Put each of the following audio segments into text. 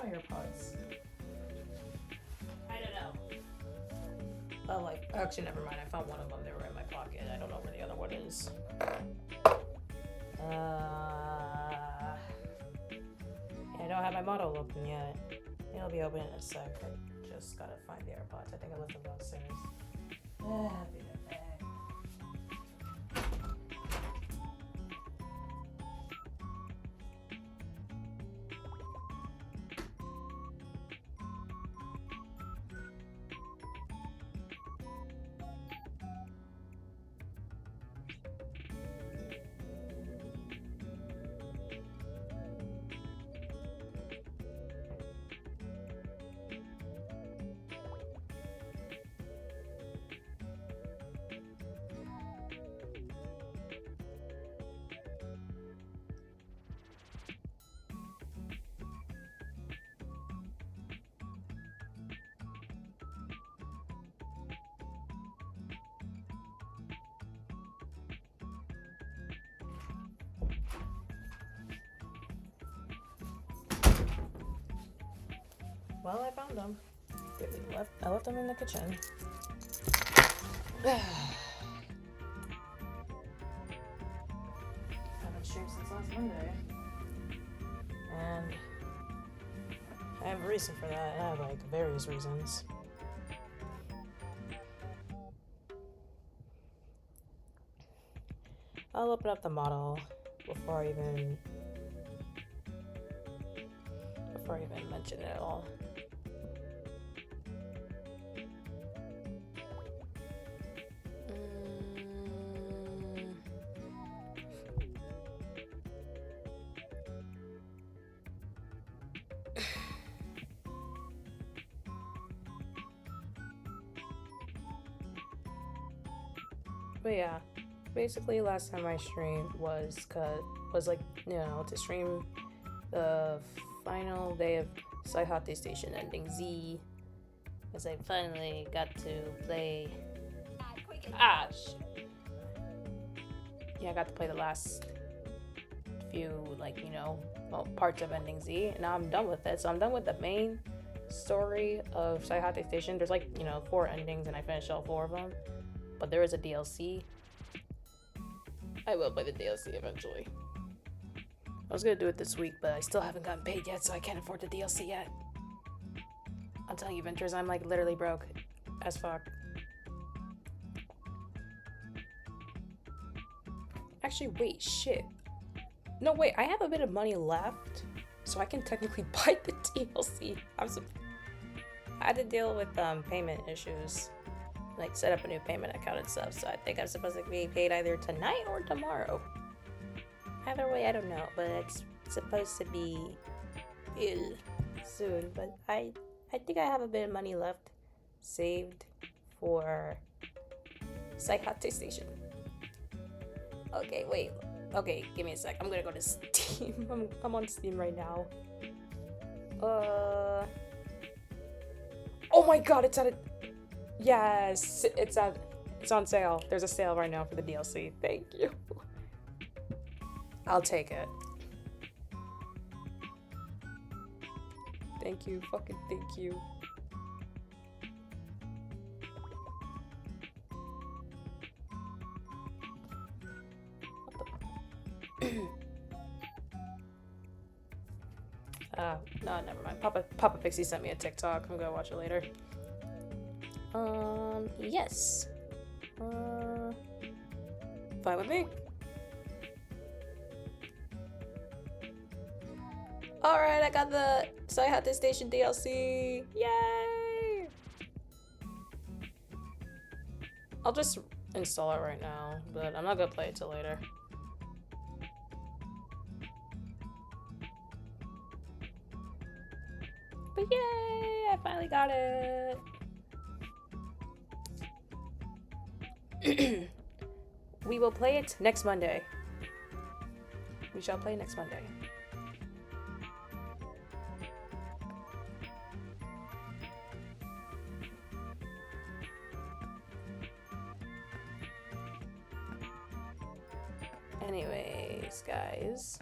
my AirPods? I don't know. Oh, like, actually, never mind. I found one of them. They were in my pocket. I don't know where the other one is. I don't have my model open yet. It'll be open in a sec. I just gotta find the AirPods. I think I left them downstairs. I'll be right back. Well, I found them. I left them in the kitchen. Haven't streamed since last Monday. And I have a reason for that. I have like various reasons. I'll open up the model before I even mention it at all. But yeah, basically last time I streamed was like, you know, to stream the final day of Saihate Station Ending Z, because I finally got to play. Yeah, I got to play the last few, like, you know, well, parts of Ending Z, and now I'm done with it. So I'm done with the main story of Saihate Station. There's like, you know, 4 endings, and I finished all 4 of them. But there is a DLC. I will play the DLC eventually. I was gonna do it this week, but I still haven't gotten paid yet, so I can't afford the DLC yet. I'm telling you, Ventures, I'm like literally broke as fuck. Actually, wait, shit. No, wait, I have a bit of money left, so I can technically buy the DLC. I had to deal with payment issues, like set up a new payment account and stuff, so I think I'm supposed to be paid either tonight or tomorrow. Either way, I don't know, but it's supposed to be soon. But I think I have a bit of money left saved for Saihate Station. Okay, wait. Okay, give me a sec. I'm gonna go to Steam. I'm on Steam right now. Oh my god, it's at a... Yes, it's on sale. There's a sale right now for the DLC. Thank you. I'll take it. Thank you, fucking thank you. What the? No, never mind. Papa Pixie sent me a TikTok. I'm gonna watch it later. Yes. Fine with me. Alright, I got the Saihate Station DLC. Yay! I'll just install it right now, but I'm not gonna play it till later. But yay! I finally got it! We will play it next Monday. We shall play next Monday. Anyways, guys.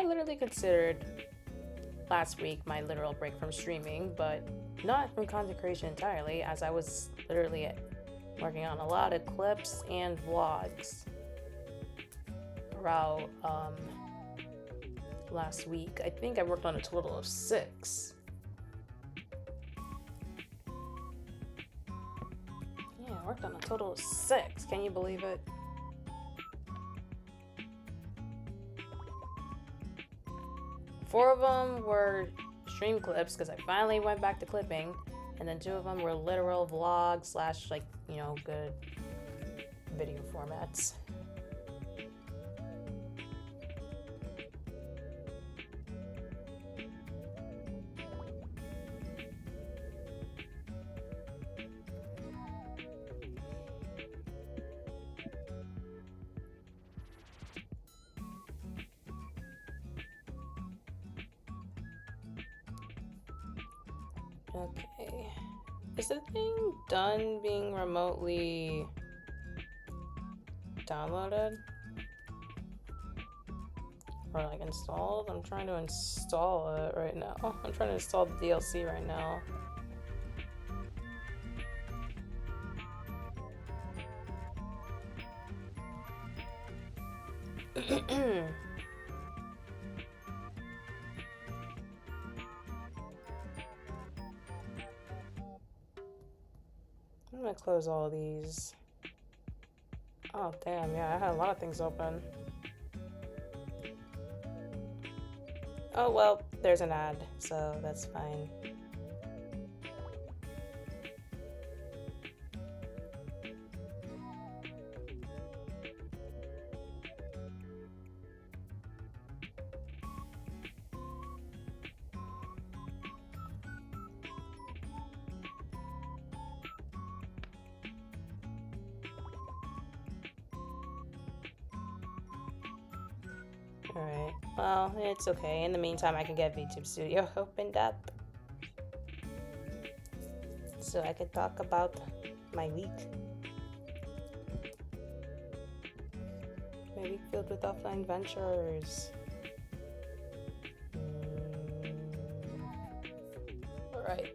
I literally considered last week my literal break from streaming, but not from content creation entirely, as I was literally working on a lot of clips and vlogs throughout last week. I think I worked on a total of 6. Yeah, I worked on a total of 6. Can you believe it? Four of them were stream clips because I finally went back to clipping, and then 2 of them were literal vlogs slash, like, you know, good video formats. Okay, is the thing done being remotely downloaded? Or like installed? I'm trying to install it right now. I'm trying to install the DLC right now. I'm gonna close all these. Oh damn, yeah, I had a lot of things open. Oh well, there's an ad, so that's fine. Alright, well, it's okay. In the meantime, I can get VTube Studio opened up, so I could talk about my week. My week filled with offline ventures. Alright.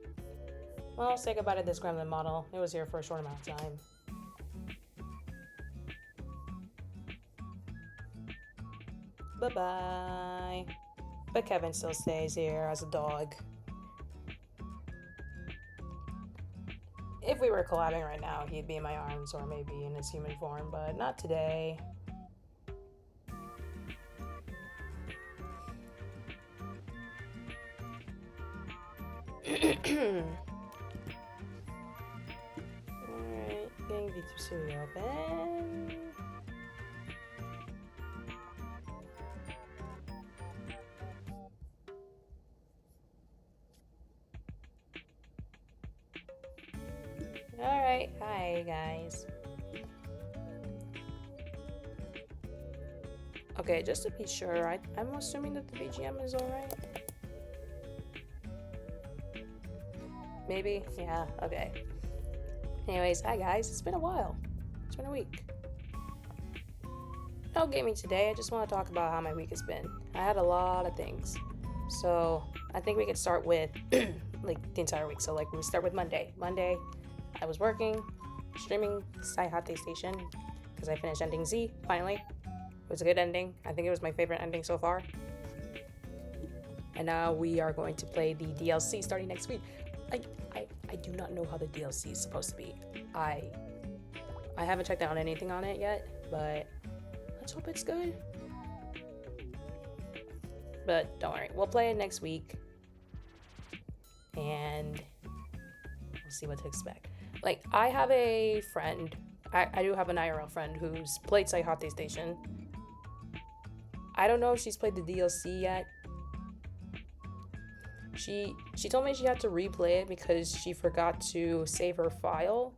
Well, I'll say goodbye to this gremlin model. It was here for a short amount of time. Bye-bye. But Kevin still stays here as a dog. If we were collabing right now, he'd be in my arms or maybe in his human form, but not today. Alright, getting VTube Studio open. Alright, hi guys. Okay, just to be sure, I'm assuming that the BGM is alright. Maybe? Yeah, okay. Anyways, hi guys, it's been a while. It's been a week. No gaming today, I just want to talk about how my week has been. I had a lot of things. So, I think we could start with, like, the entire week. So, like, we start with Monday. Monday, I was working, streaming Saihate Station, because I finished ending Z, finally. It was a good ending. I think it was my favorite ending so far. And now we are going to play the DLC starting next week. I do not know how the DLC is supposed to be. I haven't checked out anything on it yet, but let's hope it's good. But don't worry, we'll play it next week. And we'll see what to expect. Like, I have a friend, I do have an IRL friend who's played Saihate Station. I don't know if she's played the DLC yet. She told me she had to replay it because she forgot to save her file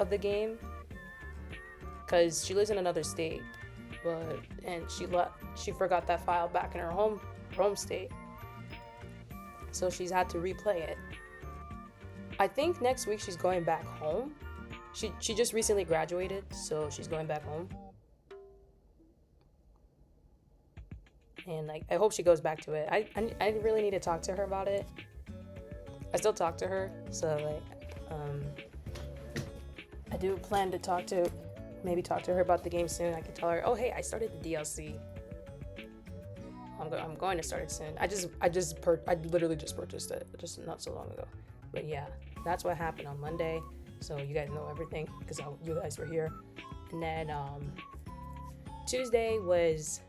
of the game. Because she lives in another state, and she forgot that file back in her home state. So she's had to replay it. I think next week she's going back home. She just recently graduated, so she's going back home. and like I hope she goes back to it. I really need to talk to her about it. I still talk to her, so like I do plan to talk to her about the game soon. I can tell her, oh hey, I started the DLC. I'm going to start it soon. I literally just purchased it just not so long ago. But yeah, that's what happened on Monday. So you guys know everything because you guys were here. And then Tuesday was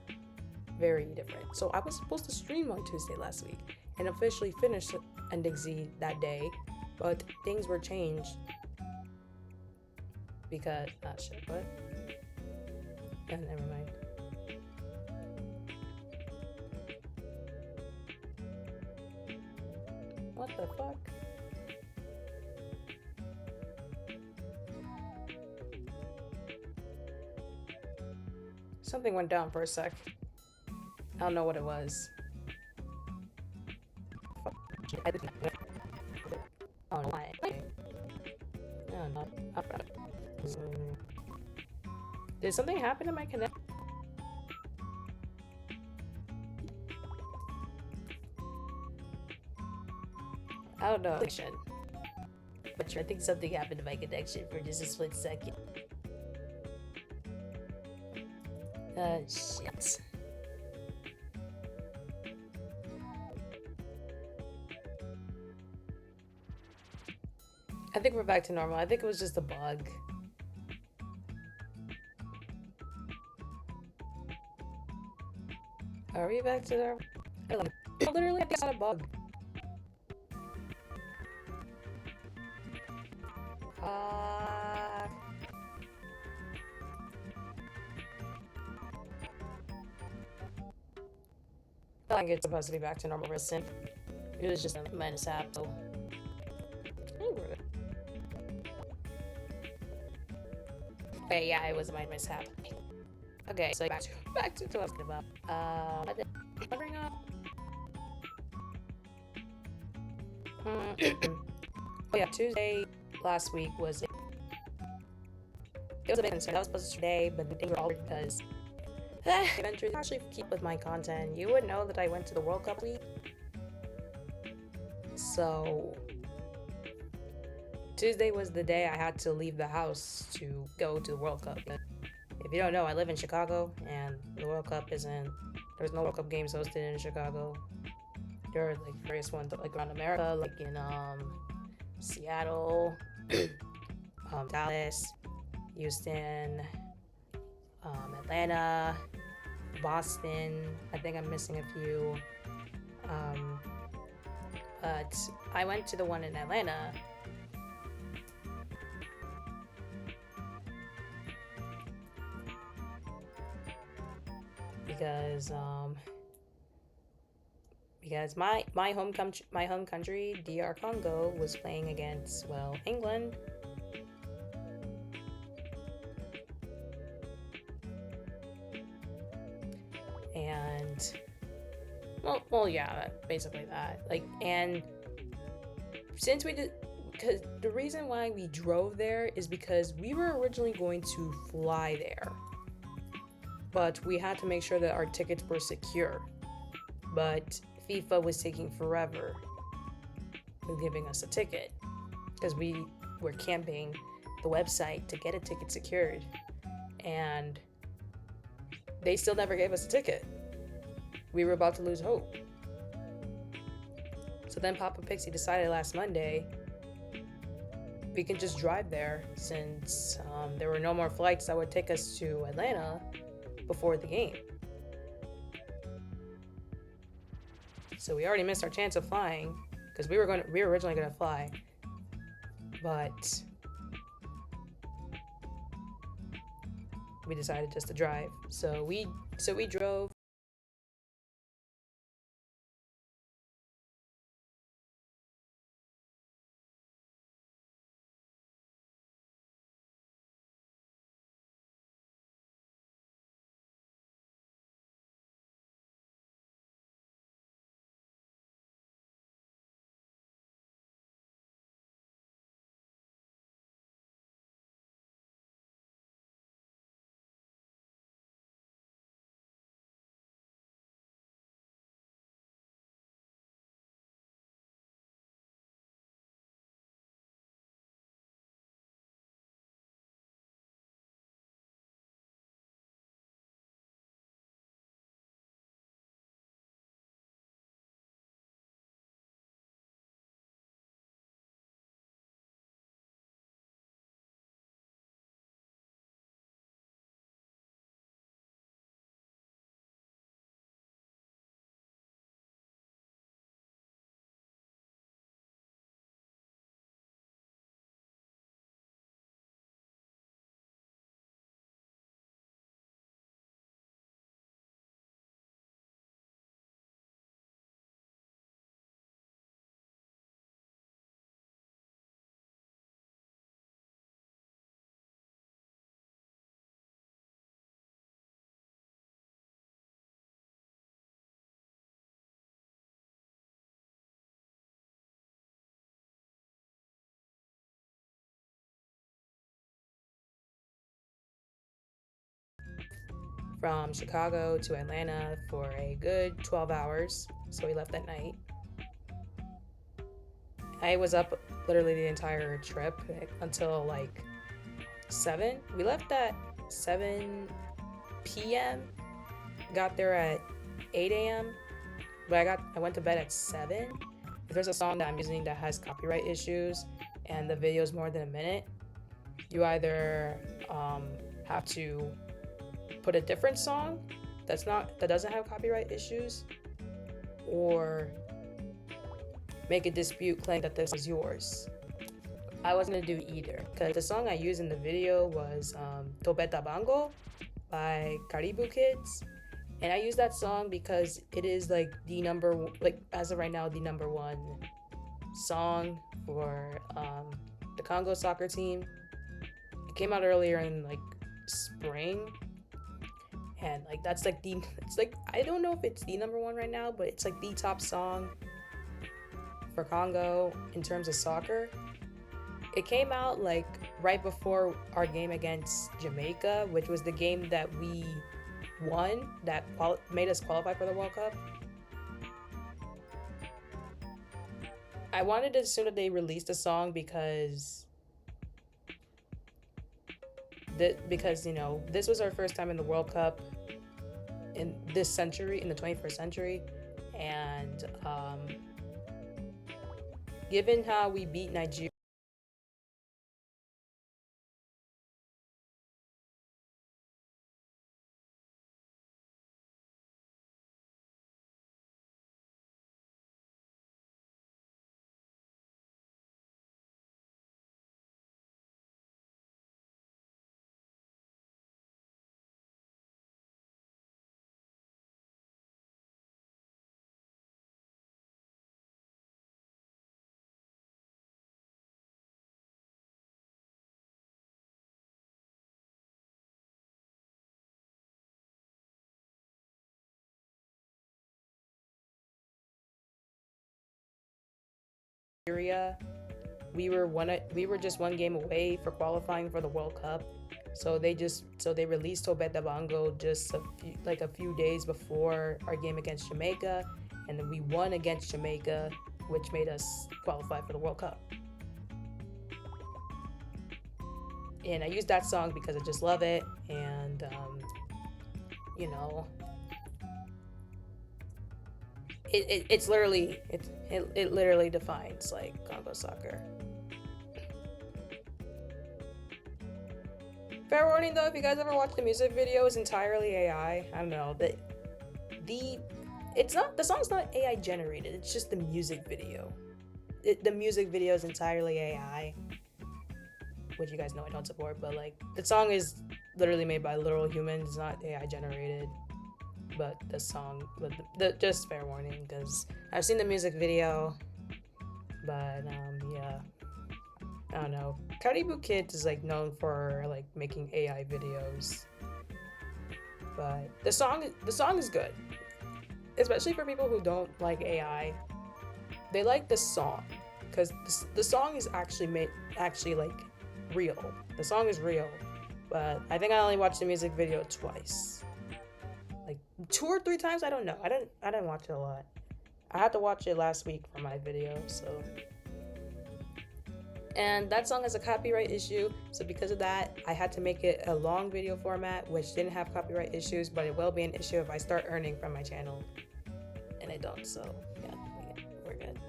very different. So I was supposed to stream on Tuesday last week and officially finish Ending Z that day, but things were changed because shit, what? Yeah, never mind. What the fuck? Something went down for a sec. I don't know what it was. I don't know why. I don't know. Did something happen to my connection? I don't know. But I think something happened to my connection for just a split second. Shit. I think we're back to normal. I think it was just a bug. Are we back to normal? Literally, I think it's not a bug. I think it's supposed to be back to normal recent. It was just a minus app, so. Okay, yeah, it was a minus app. Okay, so back to what I was talking about. Bring up. Oh yeah, Tuesday last week was. It was a bit concerned. I was supposed to today, but the things were all because. Eventually, actually keep with my content. You would know that I went to the World Cup week. So Tuesday was the day I had to leave the house to go to the World Cup. If you don't know, I live in Chicago, and the World Cup isn't. There's no World Cup games hosted in Chicago. There are like various ones like around America, like in Seattle, Dallas, Houston, Atlanta, Boston. I think I'm missing a few. But I went to the one in Atlanta. Because my home country, DR Congo, was playing against, well, England. And well, yeah, basically that. Like, and since we did, because the reason why we drove there is because we were originally going to fly there, but we had to make sure that our tickets were secure. But FIFA was taking forever with giving us a ticket because we were camping the website to get a ticket secured, and they still never gave us a ticket. We were about to lose hope. So then Papa Pixie decided last Monday we can just drive there since there were no more flights that would take us to Atlanta before the game. So we already missed our chance of flying because we were originally gonna fly, but we decided just to drive. So we drove from Chicago to Atlanta for a good 12 hours. So we left at night. I was up literally the entire trip until like 7. We left at 7 p.m. Got there at 8 a.m. But I went to bed at 7. If there's a song that I'm using that has copyright issues and the video is more than a minute, you either have to put a different song that doesn't have copyright issues, or make a dispute claim that this is yours. I wasn't gonna do either because the song I used in the video was Tobeta Bango by RWBY Kids, and I use that song because it is like as of right now the number 1 song for the Congo soccer team. It came out earlier in like spring, and like that's like it's like, I don't know if it's the number 1 right now, but it's like the top song for Congo in terms of soccer. It came out like right before our game against Jamaica, which was the game that we won that made us qualify for the World Cup. I wanted it as soon as they released the song because you know, this was our first time in the World Cup in this century, in the 21st century, and given how we beat Nigeria we were just one game away for qualifying for the World Cup. So they released Tobeta Bango just a few days before our game against Jamaica, and then we won against Jamaica, which made us qualify for the World Cup. And I used that song because I just love it, and you know, it literally defines like Congo soccer. Fair warning though, if you guys ever watch the music video, it's entirely AI. I don't know, the song's not AI generated, it's just the music video. The music video is entirely AI, which you guys know I don't support, but like the song is literally made by literal humans, it's not AI generated. But the song, just fair warning, because I've seen the music video, but yeah, I don't know. RWBY Kids is like known for like making AI videos, but the song is good, especially for people who don't like AI. They like the song because the song is actually like real. The song is real, but I think I only watched the music video twice. Like 2 or 3 times, I don't know. I didn't watch it a lot. I had to watch it last week for my video, so. And that song has a copyright issue, so because of that, I had to make it a long video format, which didn't have copyright issues, but it will be an issue if I start earning from my channel. And I don't, so yeah, we're good.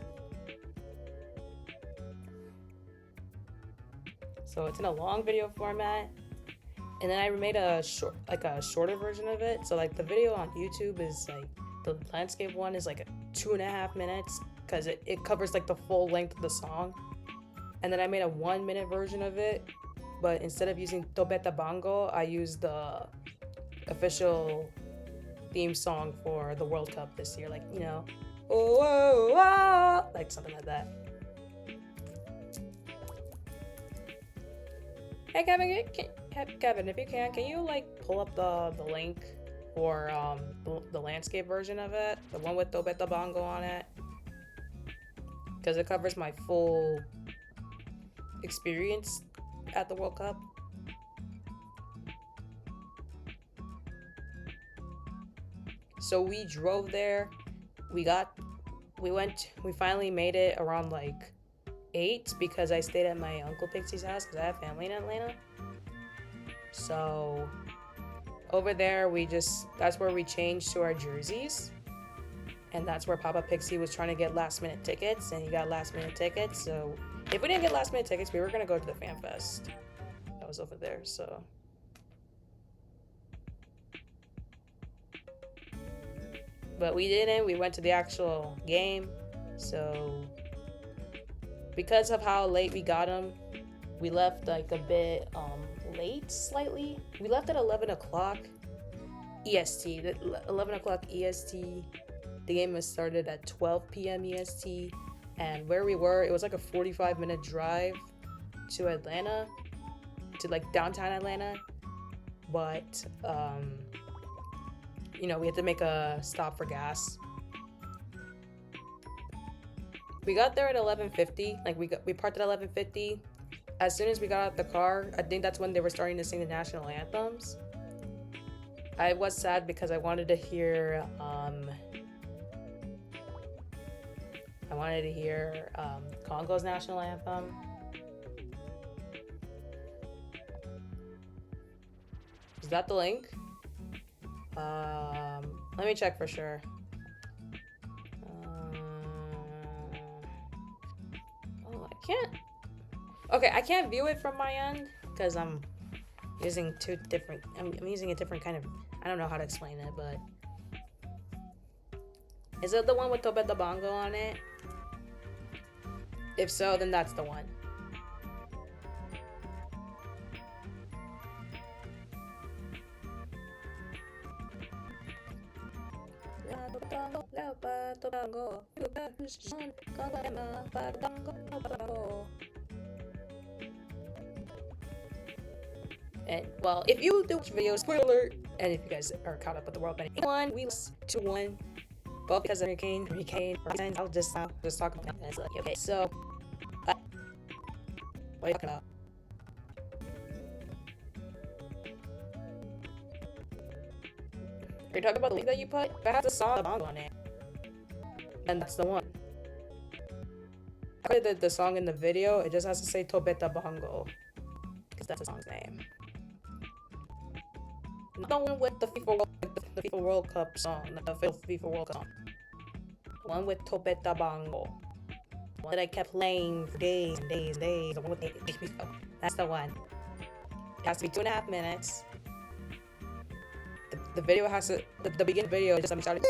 So it's in a long video format. And then I made a shorter version of it. So like the video on YouTube is like, the landscape one is like 2.5 minutes because it covers like the full length of the song. And then I made a 1-minute version of it, but instead of using Tobeta Bango, I used the official theme song for the World Cup this year, like, you know, oh, oh, oh, like something like that. Hey Kevin, if you can you like pull up the link for the landscape version of it, the one with Tobeta Bango on it, because it covers my full experience at the World Cup. So we drove there. We finally made it around like 8 because I stayed at my Uncle Pixie's house because I have family in Atlanta. So over there, that's where we changed to our jerseys. And that's where Papa Pixie was trying to get last minute tickets, and he got last minute tickets. So if we didn't get last minute tickets, we were gonna go to the Fan Fest. That was over there, so. But we didn't. We went to the actual game. So because of how late we got them, we left like a bit late, slightly. We left at 11 o'clock EST. 11 o'clock EST. The game was started at 12 p.m. EST. And where we were, it was like a 45-minute drive to Atlanta, to like downtown Atlanta. But you know, we had to make a stop for gas. We got there at 11:50. Like we parked at 11:50. As soon as we got out the car, I think that's when they were starting to sing the national anthems. I was sad because I wanted to hear Congo's national anthem. Is that the link? Let me check for sure. Oh, I can't. Okay, I can't view it from my end because I'm using I'm using a different kind of. I don't know how to explain it, but is it the one with Tobe the Bongo on it? If so, then that's the one. And well, if you do watch videos, spoiler alert, and if you guys are caught up with the world betting one, we lost 2-1, both because of Hurricane. I'll just talk about that. It's like, okay, so what are you talking about? Are you talking about the link that you put? That has a song bongo on it, and that's the one. I put the song in the video. It just has to say Tobeta Bongo, because that's the song's name. Not the one with the FIFA World Cup song, the FIFA World Cup song. The one with Tobeta Bongo. The one that I kept playing for days and days and days. The one with the That's the one. It has to be 2.5 minutes. The video has to. The beginning video just let me start.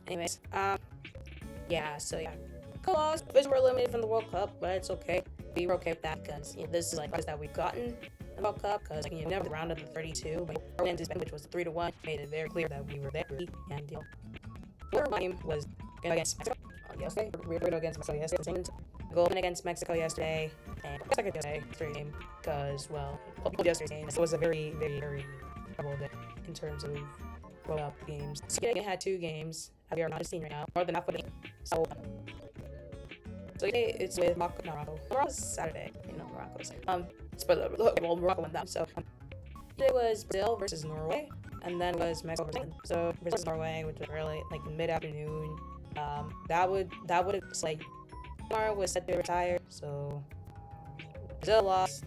Anyways, yeah, so yeah. Cause we were eliminated from the World Cup, but it's okay. We were okay with that because this is like that we've gotten in the World Cup because never the round of the 32, but our win, which was 3-1, made it very clear that we were there. And our game was against Mexico yesterday. We were against Mexico yesterday. Goal against Mexico yesterday, and second yesterday game because yesterday's game. So it was a very, very, very trouble day in terms of World Cup games. So we had 2 games. We are not a team right now, more than half of the game. So today it's with Morocco. Morocco's Saturday, Morocco's. Spoiler alert, well, Morocco won that. So today was Brazil versus Norway, and then was Mexico versus England. So Brazil versus Norway, which was early, like mid-afternoon. That would like Neymar was set to retire, so Brazil lost.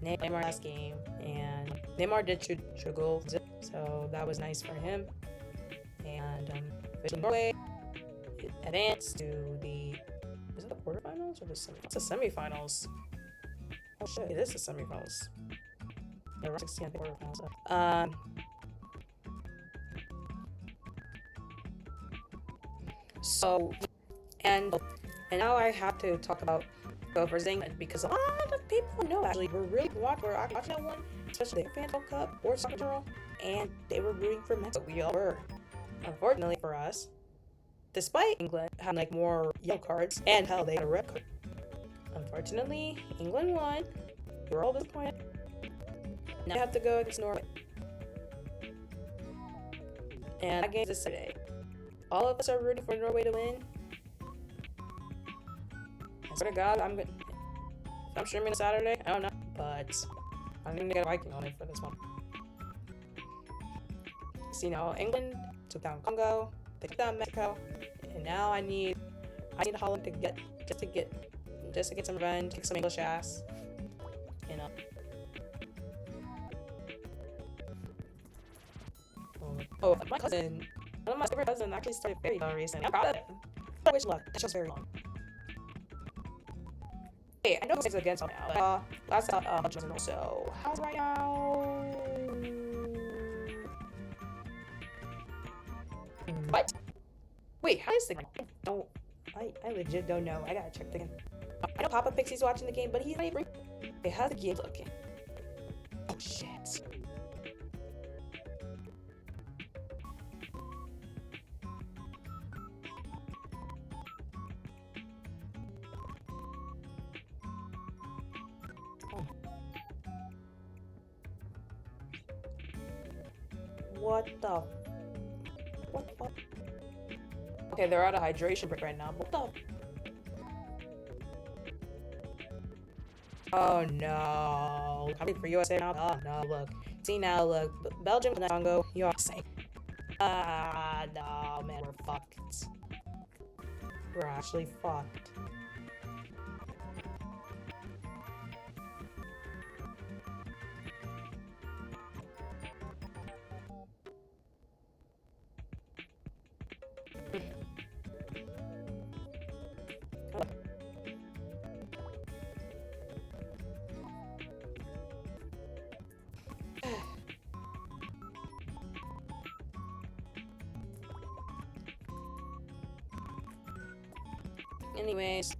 Neymar last game, and Neymar did shoot a goal, so that was nice for him. And Norway advanced to the quarterfinals or the semifinals? It's the semifinals. Oh shit, it is the semifinals. Yeah, we're 16 quarterfinals. So, and now I have to talk about Go versus England because a lot of people know actually we're watching that one, especially the Fan World Cup or soccer, and they were rooting for Mexico. We all were. Unfortunately for us, despite England having like more yellow cards and hell, they had a red card. Unfortunately, England won. We were all disappointed. Now we have to go against Norway. And that game is Saturday. All of us are rooting for Norway to win. I swear to God, I'm streaming on Saturday. I don't know, but I'm gonna get a Viking on it for this one. So, England took down Congo, they took down Mexico, and now I need Holland to get some revenge, kick some English ass. Oh, my cousin, one of my favorite cousins actually started very long recently. I'm proud of him. I wish luck. That show's very long. Hey, I know it's against now. Last out, so how's right now? What? Wait, how is the game? No, I legit don't know. I gotta check the game. I know Papa Pixie's watching the game, but he's not even. Wait, how's the game looking? Oh shit. What the fuck? Okay, they're at a hydration break right now. What the? Oh no. Coming for USA now? Oh no, look. See now, look. Belgium and Congo, USA. No, man, we're fucked. We're actually fucked. Anyways,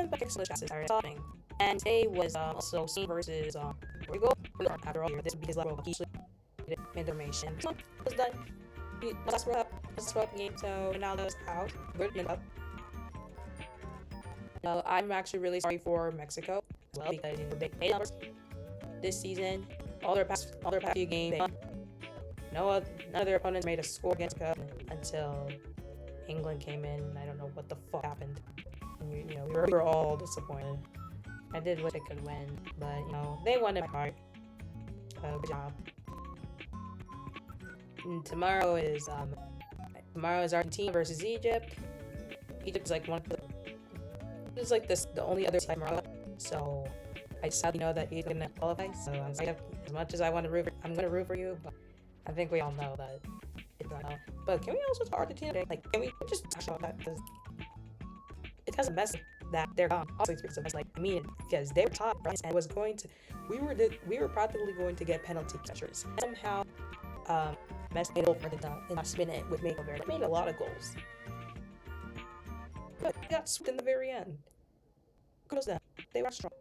back to the classes are stopping. And today was also Scene versus we go after all here. This would be his level of usually information. So was done. Last World game, so Ronaldo's out. We're up. I'm actually really sorry for Mexico as well because they made numbers this season. All their past few games, none of their opponents made a score against Mexico until England came in. I don't know what the fuck happened. And we were all disappointed. I did wish they could win, but they won in my heart. Good job. And tomorrow is Argentina versus Egypt. Egypt's like the only other side Morocco. So I sadly know that he's gonna qualify. So I'm sorry, as much as I'm gonna root for you, but I think we all know that it's not. But can we also talk Argentina today? Like, can we just talk about that? Because it has a mess that they're gone. Also, it's a mess. Like, I mean, because they were top, right? And was going to, we were practically going to get penalty catchers. Somehow, Messi made a goal for the last minute with Makeover. They made a lot of goals, but they got swept in the very end. Kudos them. They were strong.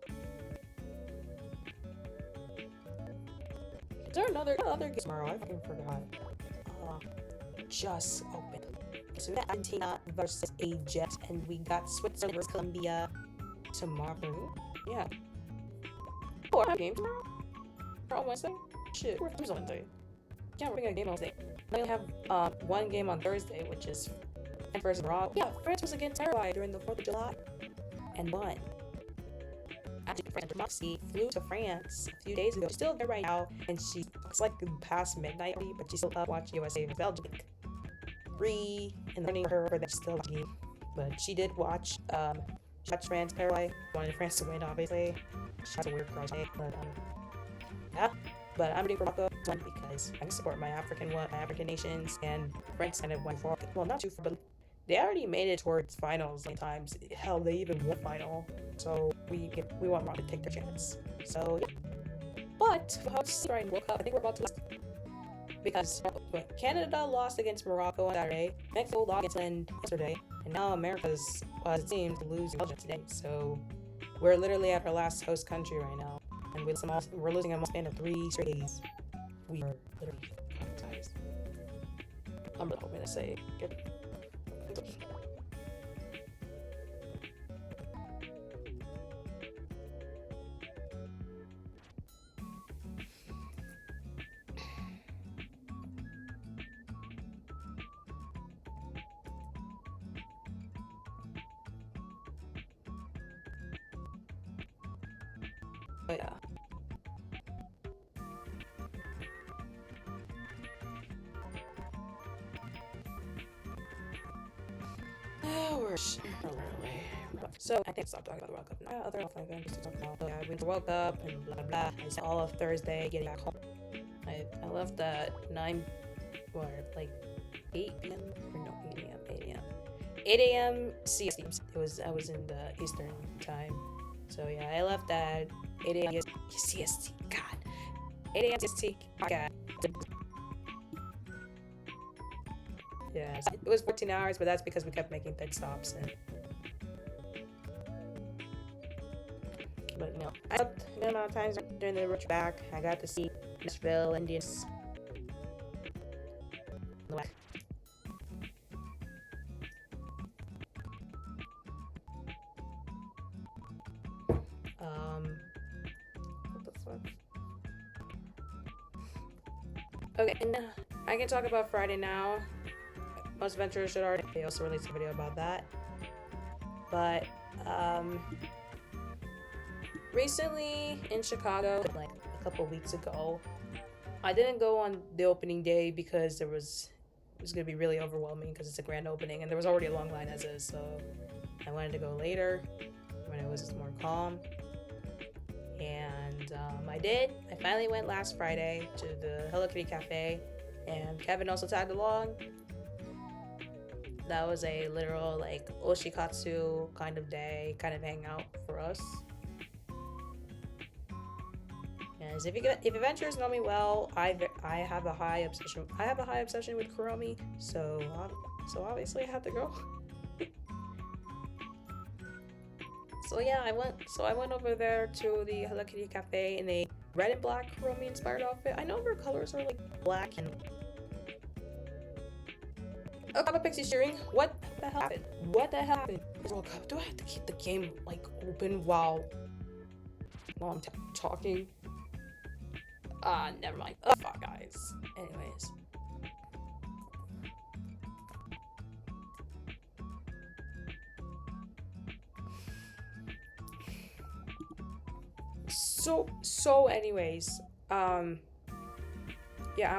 Is there another game tomorrow? I fucking forgot. Just opened. So we got Argentina versus Egypt, and we got Switzerland versus Colombia tomorrow. Yeah. Oh, our game tomorrow? On Wednesday? Shit, we're on Wednesday. Can't bring a game on Wednesday. We only have one game on Thursday, which is France versus Morocco. Yeah, France was against Paraguay during the 4th of July and won. Actually, France Moxie flew to France a few days ago. She's still there right now, and it's like past midnight, but she's still up watching USA versus Belgium. 3 in the morning for her, but they're still watching. But she did watch France Paraguay. Wanted France to win, obviously. She has a weird crush, but yeah. But I'm rooting for Morocco because I can support my African nations, and France kind of went for, well, not too far, but they already made it towards finals many times. Hell, they even won final. So we want Morocco to take their chance. So yeah. But how to right in World Cup, I think we're about to lose because Canada lost against Morocco on Saturday, Mexico lost against England yesterday, and now America's it seems to lose Belgium today. So we're literally at our last host country right now, and we're losing a span of 3 straight days. We are literally traumatized. I'm really hoping to say it. But yeah. So I think stop talking about the World Cup now. Other offline events to talk about. Yeah, I went to World Cup and blah blah blah. I spent all of Thursday getting back home. I left at 9 or like 8 p.m. or no 8 a.m. 8 a.m. 8 a.m. CST. I was in the Eastern time. So yeah, I left at 8 a.m. CST. God. 8 a.m. CST. God. Yeah, it was 14 hours, but that's because we kept making pit stops. But no, I slept a good amount of times during the road back. I got to see Nashville, Indians. What the fuck? Okay, and I can talk about Friday now. Most adventurers should already. They also released a video about that. But recently in Chicago, like a couple weeks ago, I didn't go on the opening day because it was gonna be really overwhelming because it's a grand opening and there was already a long line as is. So I wanted to go later when it was more calm. And I did. I finally went last Friday to the Hello Kitty Cafe, and Kevin also tagged along. That was a literal like oshikatsu kind of day, kind of hangout for us. As if adventurers know me well, I have a high obsession. I have a high obsession with Kuromi, so obviously I had to go. So yeah, I went over there to the Hello Kitty Cafe in a red and black Kuromi inspired outfit. I know her colors are like black and. Oh, I'm a pixie shearing. What the hell happened? What the hell happened? Do I have to keep the game like open while I'm talking? Never mind. Oh, fuck, guys. Anyways. So anyways, yeah,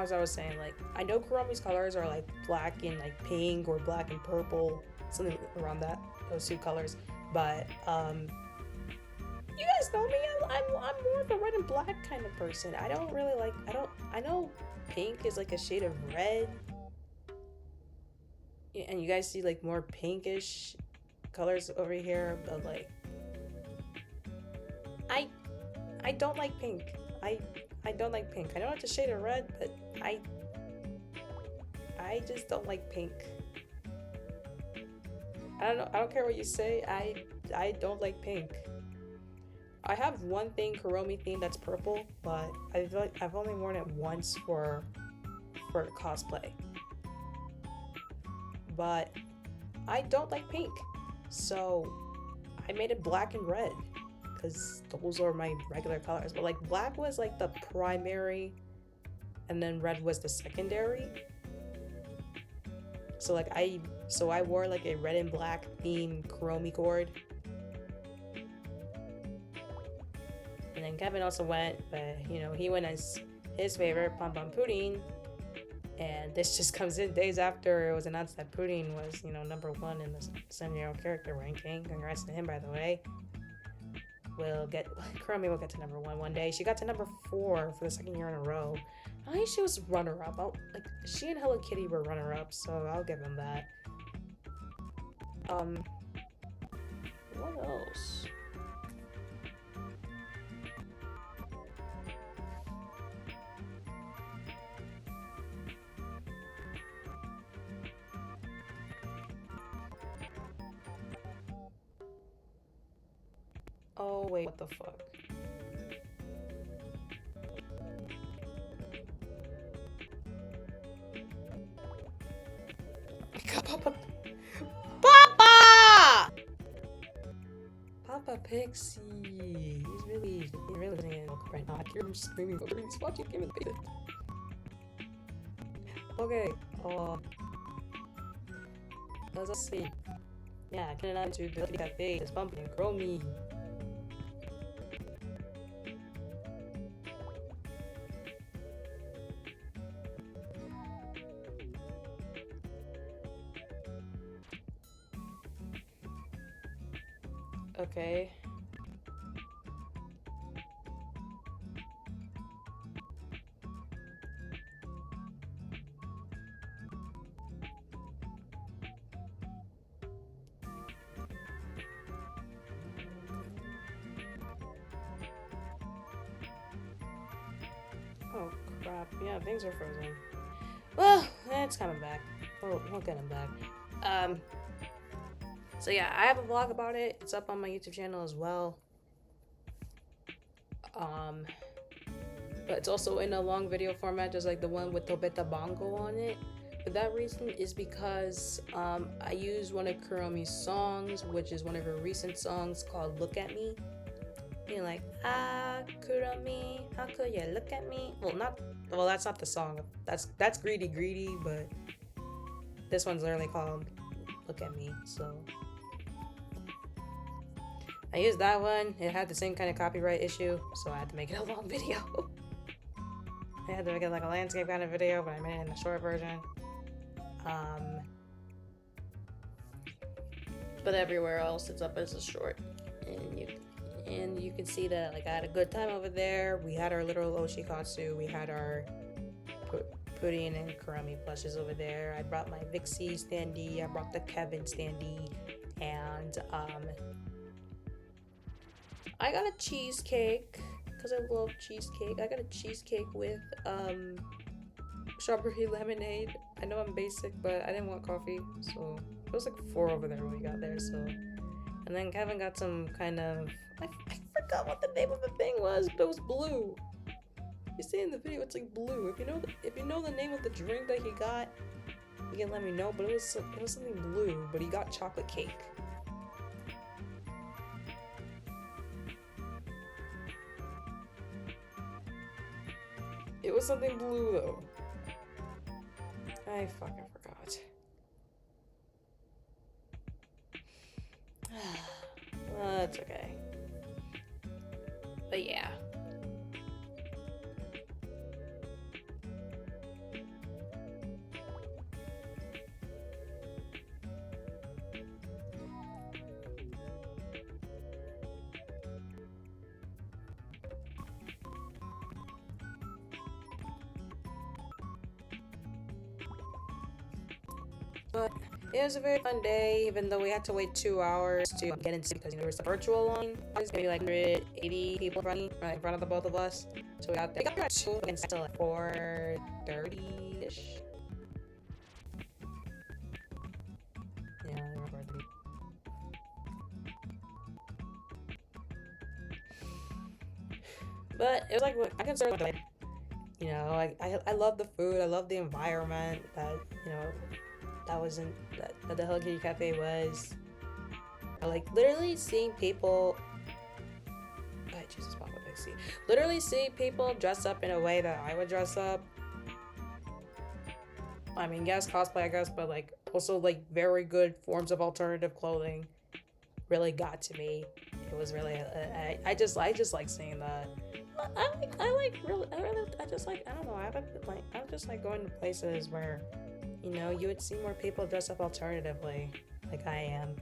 as I was saying, like, I know Kuromi's colors are like black and like pink or black and purple, something around those two colors, but you guys know me, I'm more of a red and black kind of person. I don't really like, I know pink is like a shade of red, and you guys see like more pinkish colors over here, but like, I don't like pink. I don't like pink. I know it's a shade of red, but I just don't like pink. I don't care what you say. I don't like pink. I have one thing Kuromi themed that's purple, but I've only worn it once for cosplay. But I don't like pink, so I made it black and red because those are my regular colors. But like black was like the primary, and then red was the secondary. So like I wore like a red and black themed Kuromi cord. And then Kevin also went, but you know, he went as his favorite, Pom Pom Pudding. And this just comes in days after it was announced that Pudding was, you know, #1 in the 7-year-old character ranking. Congrats to him, by the way. Kuromi will get to #1 one day. She got to #4 for the 2nd year in a row. I think she was runner-up. Like, she and Hello Kitty were runner-up, so I'll give them that. What else? Oh, wait, what the fuck? Papa! Papa! Papa Pixie! He's really in right now. I hear him screaming over his watching him in the basement. Okay, let's see. Yeah, getting on to the cafe is bumping and grow me. Okay. Oh crap, yeah, things are frozen. Well, it's coming back. We'll get him back. So yeah, I have a vlog about it. It's up on my YouTube channel as well. But it's also in a long video format, just like the one with Tobeta Bongo on it. But that reason is because I used one of Kuromi's songs, which is one of her recent songs called Look at Me. Being like, Kuromi, how could you look at me? Well, that's not the song. That's Greedy Greedy, but this one's literally called Look at Me, so I used that one. It had the same kind of copyright issue, so I had to make it a long video. I had to make it like a landscape kind of video, but I made it in a short version. But everywhere else it's up as a short, and you can see that like I had a good time over there. We had our little Oshikatsu. We had our pudding and Kuromi plushes over there. I brought my VIXIE standee. I brought the Kevin standee, and I got a cheesecake because I love cheesecake. I got a cheesecake with strawberry lemonade. I know I'm basic, but I didn't want coffee, so it was like 4 over there when we got there. So, and then Kevin got some kind of I forgot what the name of the thing was, but it was blue. You see in the video, it's like blue. If you know the name of the drink that he got, you can let me know. But it was something blue. But he got chocolate cake. It was something blue though. I fucking forgot. Well, that's okay. But yeah. But it was a very fun day, even though we had to wait 2 hours to get into because there was a virtual line. There's maybe like 180 people running right in front of the both of us. So we got there. We got there at 2 and still at 4:30-ish. Yeah, around 4:30. But it was like I consider like, you know, I love the food. I love the environment that that the Hello Kitty Cafe was. Like literally seeing people. God, Jesus, Papa Pixie. Literally seeing people dress up in a way that I would dress up. I mean, yes, cosplay, I guess, but like also like very good forms of alternative clothing really got to me. It was really I just like seeing that. I just like, I don't know, I just like going to places where, you know, you would see more people dress up alternatively like I am.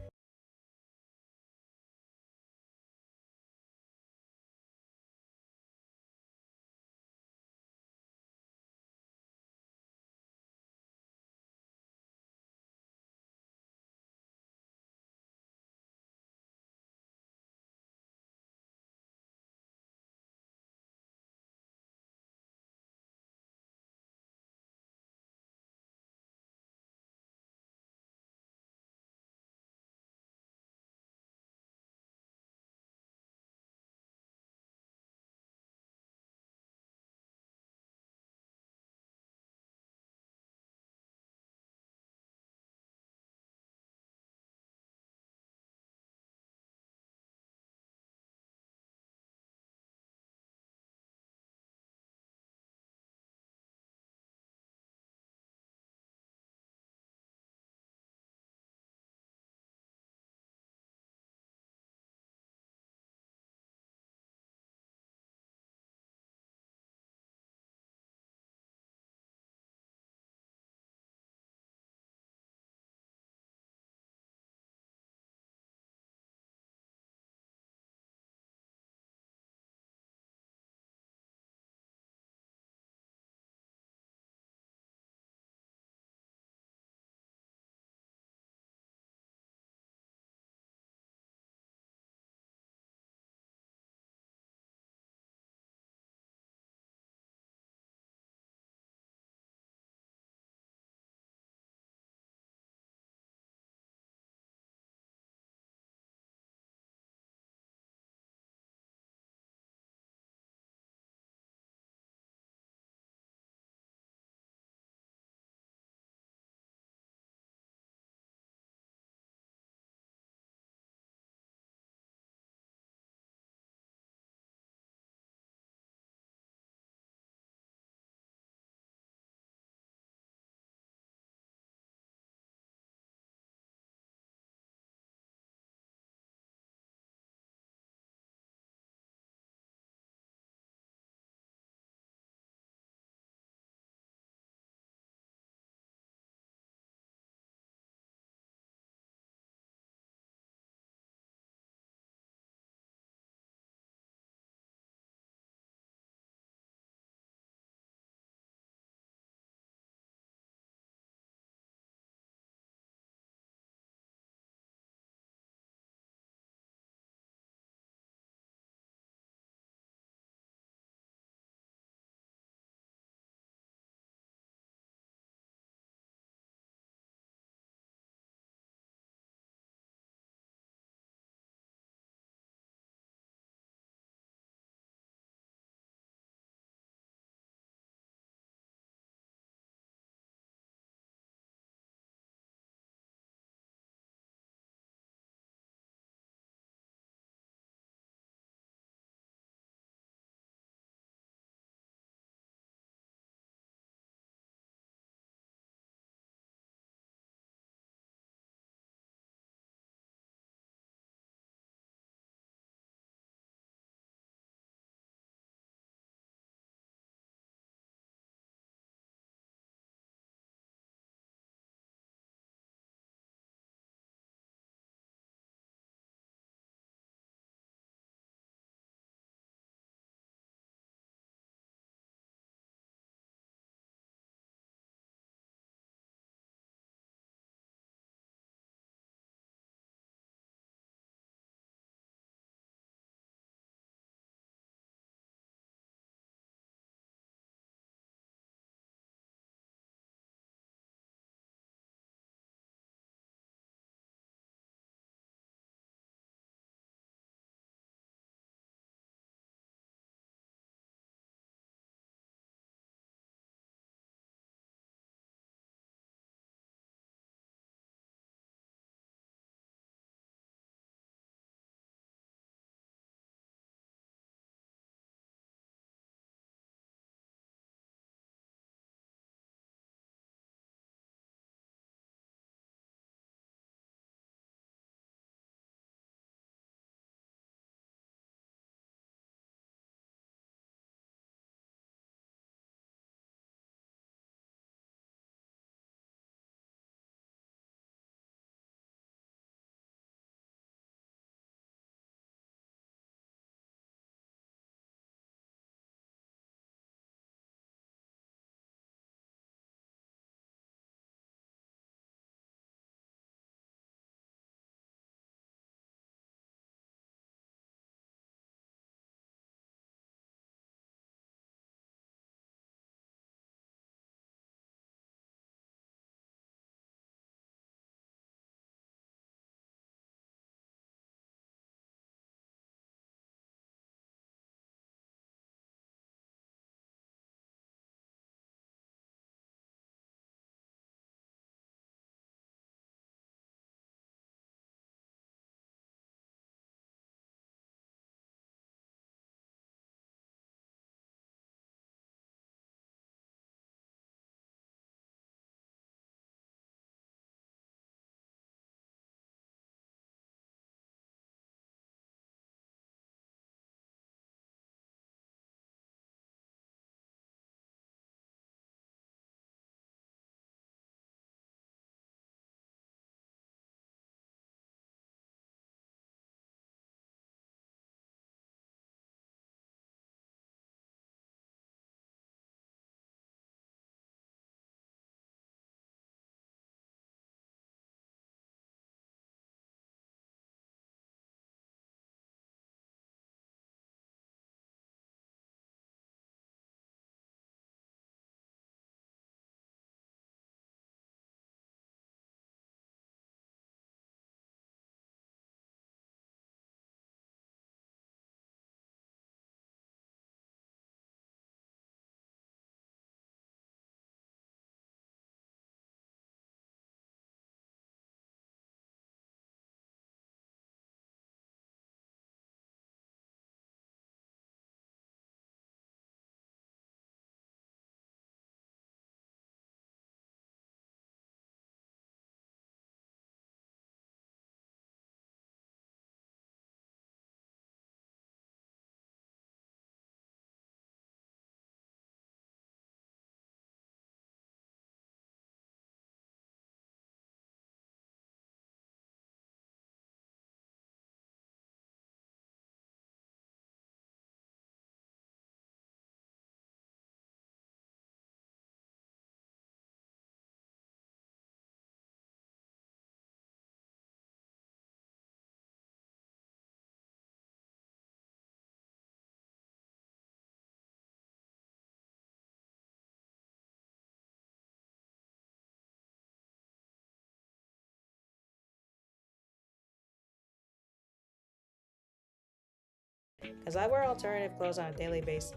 because I wear alternative clothes on a daily basis,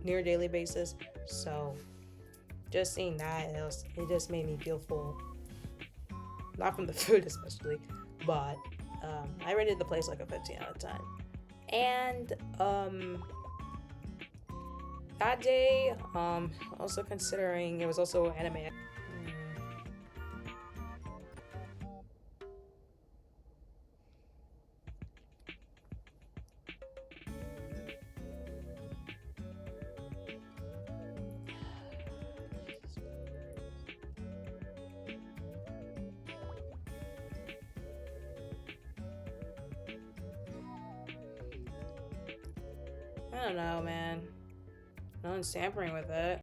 near daily basis. So just seeing that, it just made me feel full. Not from the food especially, but I rated the place like a 15 out of 10. And that day, also considering it was also anime. I don't know, man. No one's tampering with it.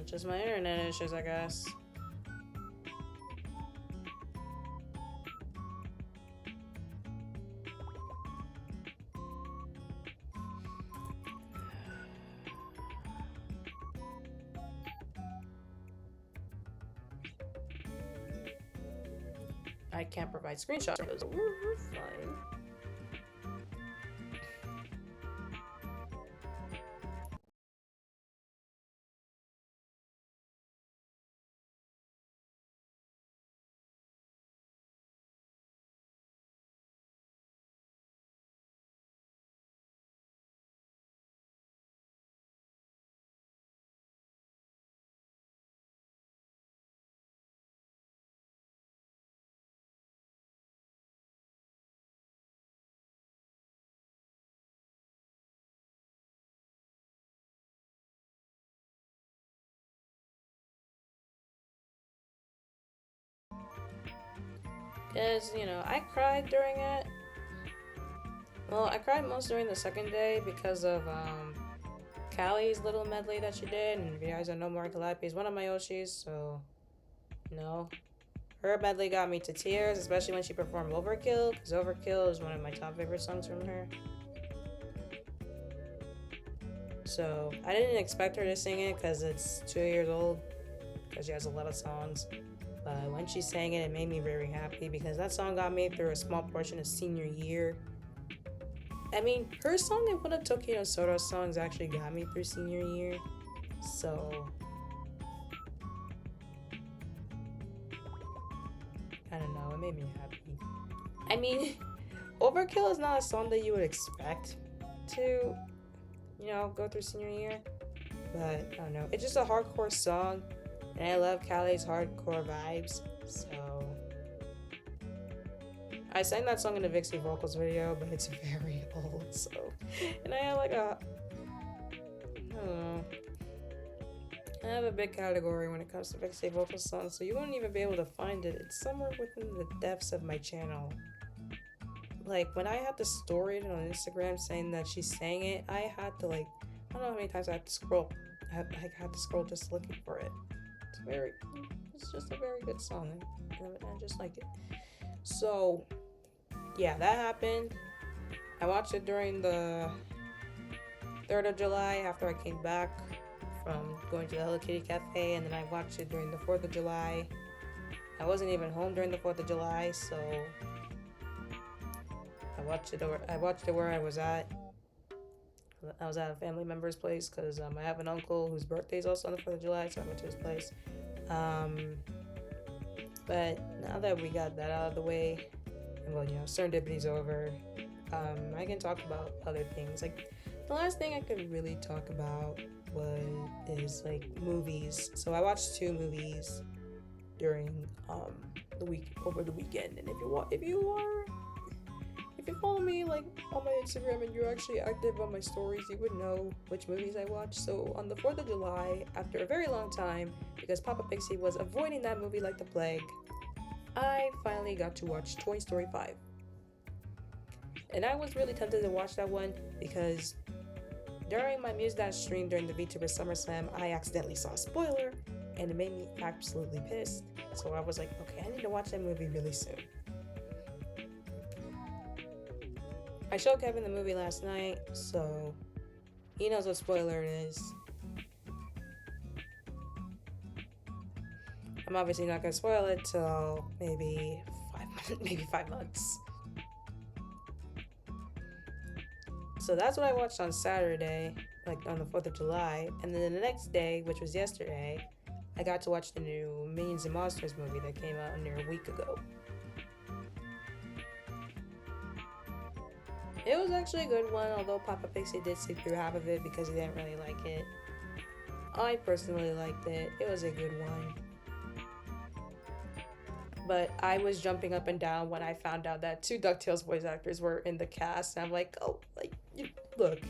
Just my internet issues, I guess. I can't provide screenshots of those. We're fine. Because, you know, I cried during it. Well, I cried most during the second day because of Callie's little medley that she did, and if you guys don't know, more Calliope is one of my Oshis, so you know, her medley got me to tears, especially when she performed Overkill, because Overkill is one of my top favorite songs from her. So I didn't expect her to sing it because it's 2 years old, because she has a lot of songs. But when she sang it, it made me very happy because that song got me through a small portion of senior year. I mean, her song and one of Tokyo Sora's songs actually got me through senior year. So I don't know, it made me happy. I mean, Overkill is not a song that you would expect to, go through senior year. But I don't know, it's just a hardcore song, and I love Kale's hardcore vibes. So I sang that song in the VIXIE vocals video, but it's very old. So, and I have I don't know. I have a big category when it comes to VIXIE vocal songs, so you wouldn't even be able to find it. It's somewhere within the depths of my channel. Like, when I had to story it on Instagram saying that she sang it, I had to, I don't know how many times I had to scroll. I had to scroll just looking for it. It's just a very good song. I just like it. So, yeah, that happened. I watched it during the 3rd of July after I came back from going to the Hello Kitty Cafe, and then I watched it during the 4th of July. I wasn't even home during the 4th of July, so I watched it where I was at. I was at a family member's place because I have an uncle whose birthday is also on the 4th of July, so I went to his place. But now that we got that out of the way, and serendipity's over, I can talk about other things. Like, the last thing I could really talk about is movies. So I watched 2 movies during over the weekend, and if you follow me on my Instagram and you're actually active on my stories, you would know which movies I watched. So on the 4th of July, after a very long time, because Papa Pixie was avoiding that movie like the plague, I finally got to watch Toy Story 5. And I was really tempted to watch that one because during my Muse stream during the VTuber SummerSlam, I accidentally saw a spoiler and it made me absolutely pissed. So I was like, okay, I need to watch that movie really soon. I showed Kevin the movie last night, so he knows what spoiler it is. I'm obviously not gonna spoil it till maybe 5 months. So that's what I watched on Saturday, on the 4th of July, and then the next day, which was yesterday, I got to watch the new Minions and Monsters movie that came out near a week ago. It was actually a good one, although Papa Pixie did sleep through half of it because he didn't really like it. I personally liked it. It was a good one. But I was jumping up and down when I found out that 2 DuckTales voice actors were in the cast, and I'm like, look.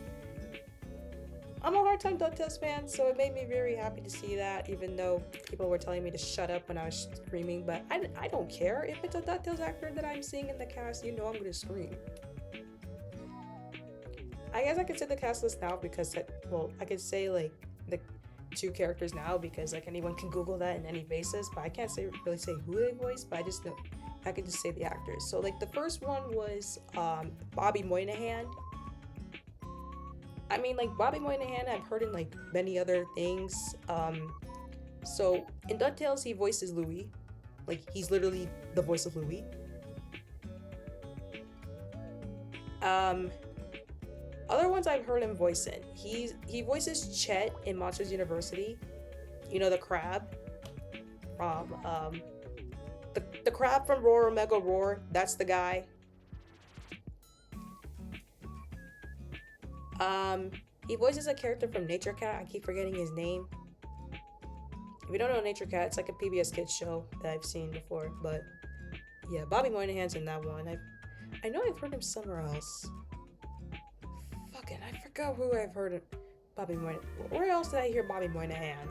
I'm a hard-time DuckTales fan, so it made me very happy to see that, even though people were telling me to shut up when I was screaming, but I don't care. If it's a DuckTales actor that I'm seeing in the cast, I'm gonna scream. I guess I could say the cast list now because, I could say, the 2 characters now because, anyone can Google that in any basis, but I can't really say who they voiced, but I just know, I could just say the actors. So, the first one was, Bobby Moynihan. I mean, Bobby Moynihan I've heard in, many other things. So, in DuckTales, he voices Louie. He's literally the voice of Louie. Other ones I've heard him voice in. He voices Chet in Monsters University. The crab from the crab from Roar Omega Roar. That's the guy. He voices a character from Nature Cat. I keep forgetting his name. If you don't know Nature Cat, it's a PBS Kids show that I've seen before. But yeah, Bobby Moynihan's in that one. I know I've heard him somewhere else. I forgot who I've heard of Bobby Moynihan. Where else did I hear Bobby Moynihan?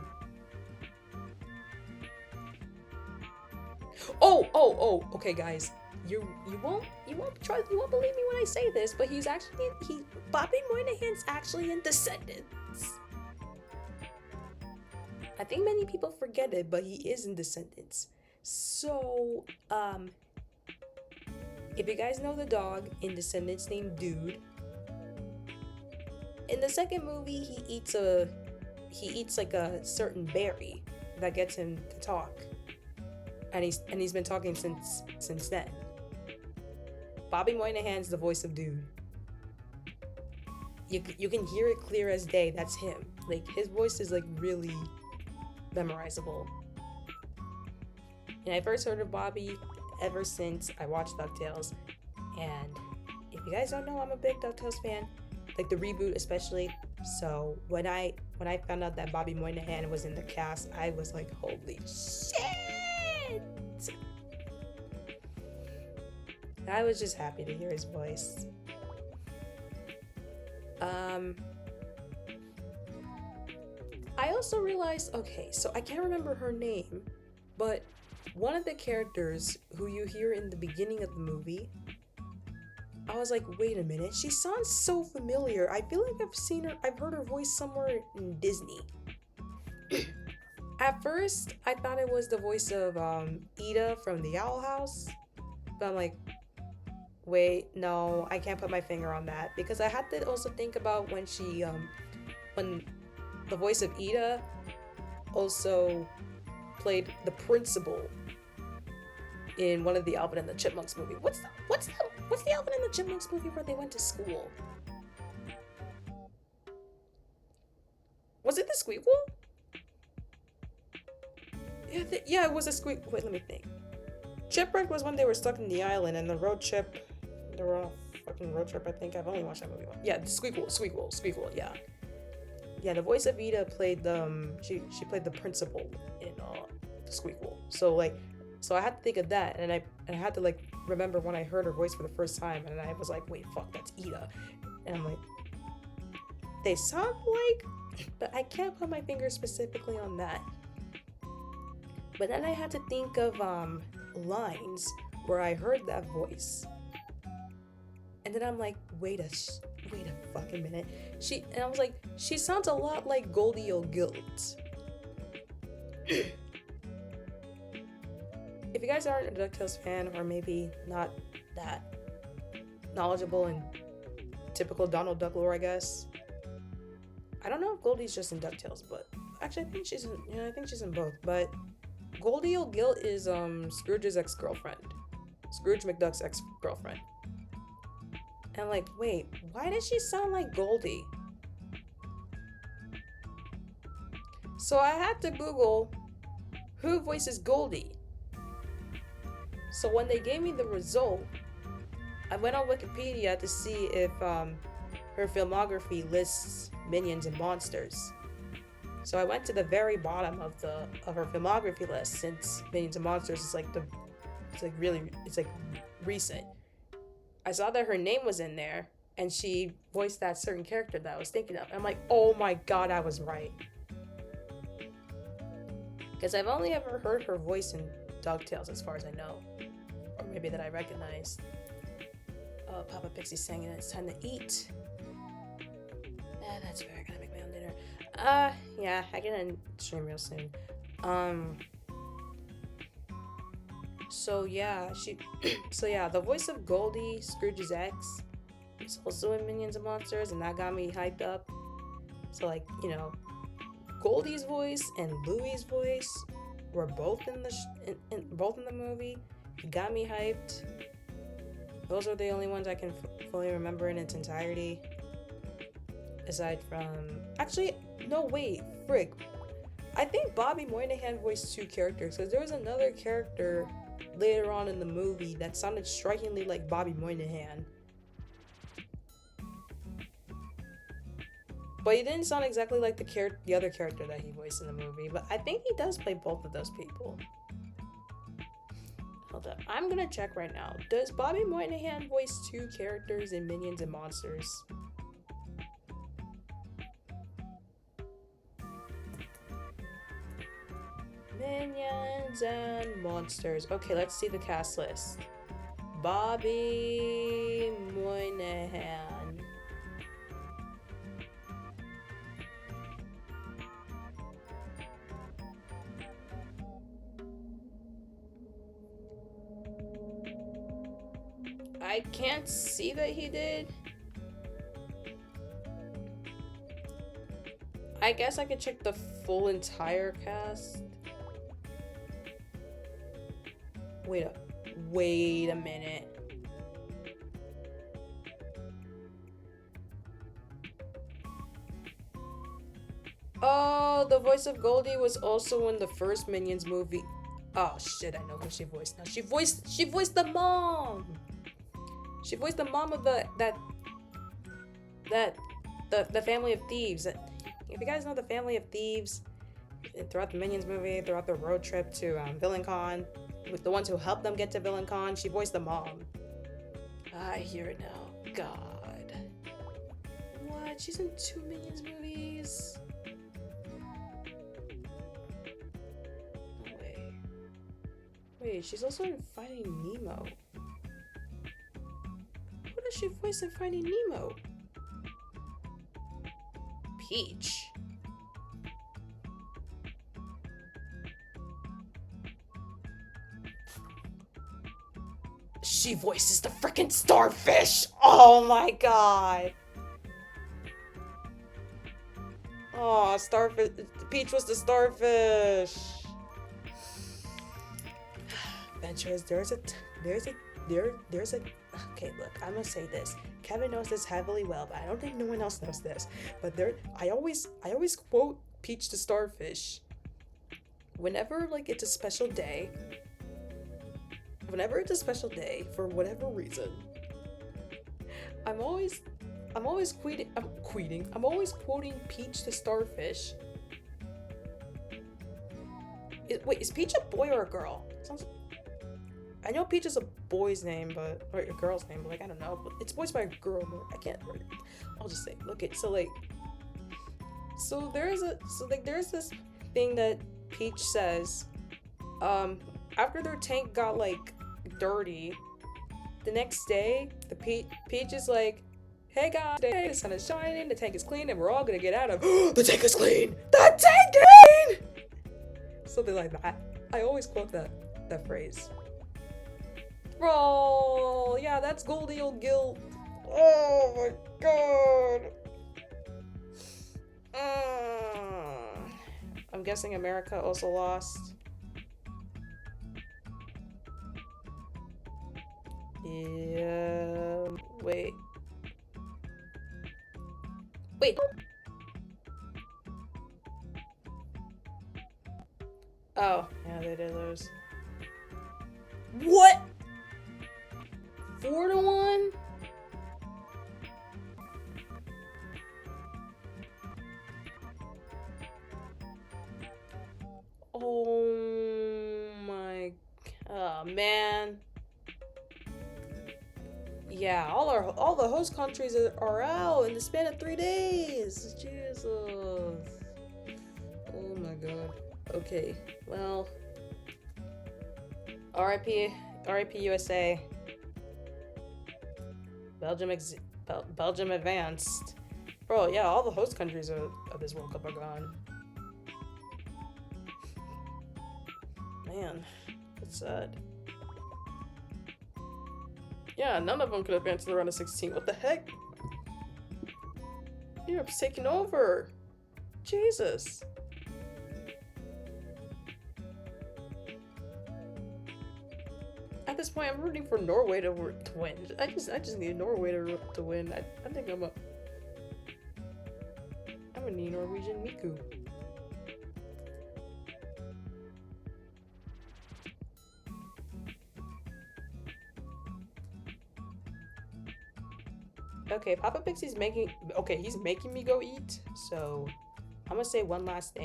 Oh, okay, guys. You won't believe me when I say this, but Bobby Moynihan's actually in Descendants. I think many people forget it, but he is in Descendants. So, if you guys know the dog in Descendants named Dude, in the second movie, he eats a certain berry that gets him to talk, and he's been talking since then. Bobby Moynihan's the voice of Dude. You can hear it clear as day. That's him. Like, his voice is like really memorizable. And I first heard of Bobby ever since I watched DuckTales. And if you guys don't know, I'm a big DuckTales fan, like the reboot especially. So when I found out that Bobby Moynihan was in the cast, I was like, holy shit! I was just happy to hear his voice. I also realized, okay, so I can't remember her name, but one of the characters who you hear in the beginning of the movie, I was like, wait a minute, she sounds so familiar. I feel like I've heard her voice somewhere in Disney. At first, I thought it was the voice of Ida from the Owl House, but I'm like, wait, no, I can't put my finger on that, because I had to also think about when the voice of Ida also played the principal in one of the Alvin and the Chipmunks movie. What's the Alvin and the Chipmunks movie where they went to school? Was it the Squeakquel? Yeah, it was a Squeak. Wait, let me think. Chipwreck was when they were stuck in the island, and the road trip. They were on a fucking road trip, I think. I've only watched that movie once. Yeah, Squeakquel, yeah. Yeah, the voice of Ida played she played the principal in the Squeakquel. So I had to think of that, and I had to like remember when I heard her voice for the first time, and I was like, wait, fuck, that's Ida. And I'm like, they sound like, but I can't put my finger specifically on that. But then I had to think of lines where I heard that voice. And then I'm like, wait a fucking minute. And I was like, she sounds a lot like Goldie O'Gilt. If you guys aren't a DuckTales fan, or maybe not that knowledgeable in typical Donald Duck lore, I guess. I don't know if Goldie's just in DuckTales, but actually I think she's in both. But Goldie O'Gilt is Scrooge's ex-girlfriend. Scrooge McDuck's ex-girlfriend. And I'm like, wait, why does she sound like Goldie? So I had to Google who voices Goldie. So when they gave me the result, I went on Wikipedia to see if her filmography lists minions and monsters. So I went to the very bottom of her filmography list, since Minions and Monsters is it's recent. I saw that her name was in there, and she voiced that certain character that I was thinking of. I'm like, oh my god, I was right. Because I've only ever heard her voice in DuckTales, as far as I know. Or maybe that I recognize. Oh, Papa Pixie's saying it's time to eat. That's fair, I gotta make my own dinner. Yeah, I can end stream real soon. So yeah, the voice of Goldie, Scrooge's ex, is also in Minions and Monsters, and that got me hyped up. So like, Goldie's voice and Louie's voice were both in the movie. It got me hyped. Those are the only ones I can fully remember in its entirety. Aside from, actually, no, wait, frick. I think Bobby Moynihan voiced two characters, because there was another character later on in the movie that sounded strikingly like Bobby Moynihan. But he didn't sound exactly like the other character that he voiced in the movie. But I think he does play both of those people. Hold up. I'm gonna check right now. Does Bobby Moynihan voice two characters in Minions and Monsters? Minions and Monsters. Okay, let's see the cast list. Bobby Moynihan. I can't see that he did. I guess I could check the full entire cast. Wait a minute. Oh, the voice of Goldie was also in the first Minions movie. Oh shit, I know who she voiced now. She voiced the mom. She voiced the mom of the Family of Thieves. If you guys know the Family of Thieves, throughout the Minions movie, throughout the road trip to VillainCon, with the ones who helped them get to VillainCon, she voiced the mom. I hear it now. God. What? She's in 2 Minions movies? No way. Wait, she's also in Finding Nemo. Who does she voice in Finding Nemo? Peach. She voices the freaking starfish! Oh my god! Oh, starfish. Peach was the starfish. Adventures. There's a. Okay, look. I'm gonna say this. Kevin knows this heavily well, but I don't think no one else knows this. But I always quote Peach the starfish. Whenever it's a special day. Whenever it's a special day, for whatever reason, I'm always quoting Peach the starfish. Wait, is Peach a boy or a girl? I know Peach is a boy's name, or a girl's name, but I don't know. But it's voiced by a girl. I can't. I'll just say, look it. So there's this thing that Peach says, after their tank got dirty, the next day Peach is like, hey guys, today the sun is shining, the tank is clean, and we're all gonna get out of the tank is clean! The tank is clean! Something like that. I always quote that phrase. Bro, yeah, that's Goldie old guilt. Oh my god. I'm guessing America also lost. Yeah. Wait. Oh, yeah, they did lose. What? 4-1? Oh my. Oh man. Yeah, all the host countries are out in the span of 3 days. Jesus. Oh my god. Okay. Well. RIP USA. Belgium advanced. Bro, yeah, all the host countries of this World Cup are gone. Man, that's sad. Yeah, none of them could advance to the round of 16. What the heck? Europe's taking over. Jesus. At this point, I'm rooting for Norway to win. I just need Norway to win. I think I'm a knee Norwegian Miku. Okay, Papa Pixie's making me go eat. So I'm gonna say one last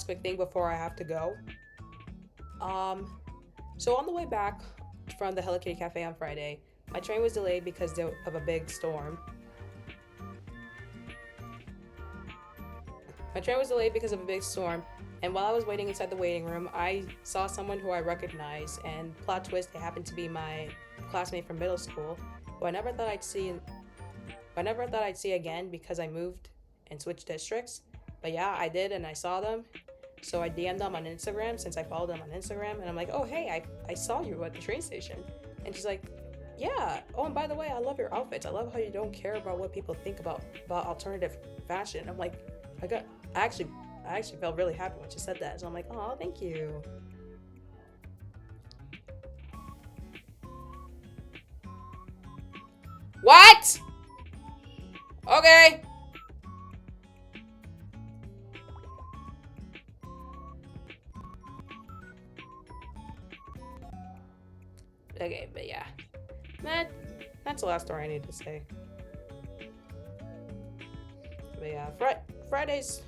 quick thing before I have to go. So on the way back from the Hello Kitty Cafe on Friday, my train was delayed because of a big storm. And while I was waiting inside the waiting room, I saw someone who I recognized, and plot twist, it happened to be my classmate from middle school, who I never thought I'd see again because I moved and switched districts. But yeah, I did, and I saw them. So I DM'd them on Instagram, since I followed them on Instagram, and I'm like, oh hey, I saw you at the train station. And she's like, yeah, oh, and by the way, I love your outfits. I love how you don't care about what people think about alternative fashion. I'm like, I actually felt really happy when she said that. So I'm like, oh, thank you. What? Okay. Okay, but yeah. That's the last story I need to say. But yeah, Fridays.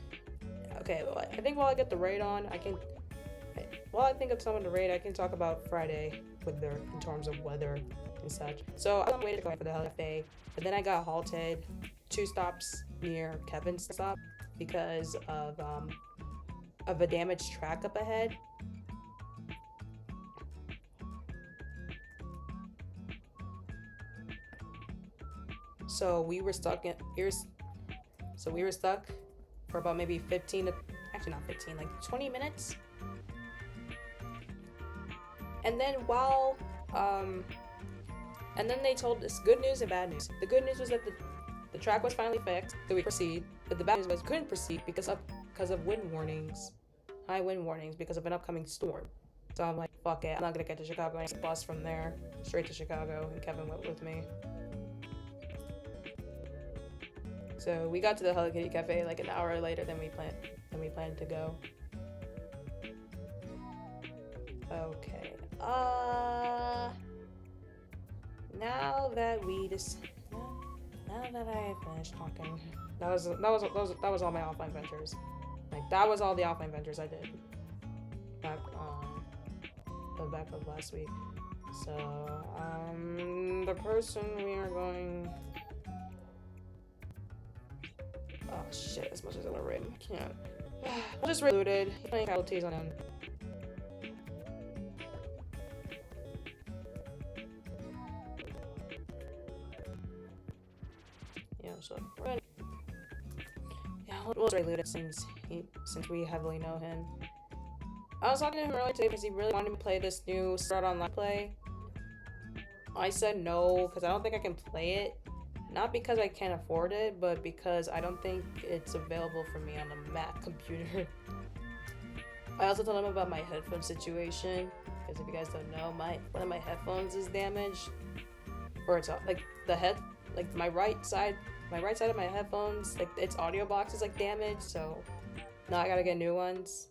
Okay, well, I think while I get the raid on, while I think of someone to raid, I can talk about Friday in terms of weather and such. So I was on my way to go for the cafe, but then I got halted 2 stops near Kevin's stop because of a damaged track up ahead. So we were stuck for about maybe 15 to, actually not 15, like 20 minutes. And then and then they told us good news and bad news. The good news was that the track was finally fixed, so we proceed. But the bad news was we couldn't proceed because of wind warnings, high wind warnings because of an upcoming storm. So I'm like, fuck it, I'm not gonna get to Chicago. I took a bus from there straight to Chicago, and Kevin went with me. So we got to the Hello Kitty Cafe like an hour later than we planned to go. Okay. Now that I finished talking, that was all my offline ventures. Like that was all the offline ventures I did back of last week. So the person we are going. Oh shit, as much as I want to raid him, I can't. I'll just reloaded. He's playing casualties on him. Yeah, so we'll just reload it since we heavily know him. I was talking to him earlier today because he really wanted me to play this new Start Online play. I said no because I don't think I can play it. Not because I can't afford it, but because I don't think it's available for me on a Mac computer. I also told him about my headphone situation, because if you guys don't know, one of my headphones is damaged. Or it's like my right side of my headphones, like its audio box is like damaged, so now I gotta get new ones.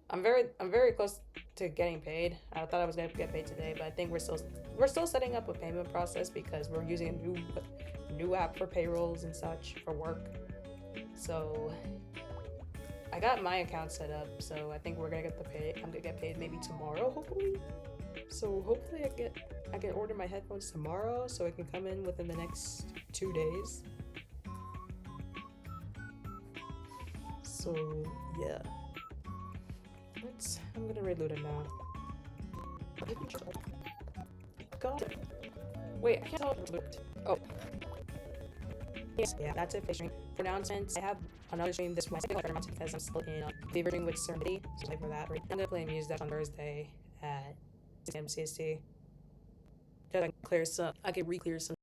I'm very close to getting paid. I thought I was gonna get paid today, but I think we're still setting up a payment process because we're using a new app for payrolls and such for work. So I got my account set up, so I think I'm gonna get paid maybe tomorrow, hopefully. So hopefully I can order my headphones tomorrow so it can come in within the next 2 days. So yeah. I'm gonna reload it now. God. Wait, I can't tell it. Oh. Yes, yeah, that's it for stream. For announcements, I have another stream this Wednesday because I'm still in Fever Dream with Serenity. So play for that. I'm gonna play music on Thursday at 6 p.m. CST. I can re-clear some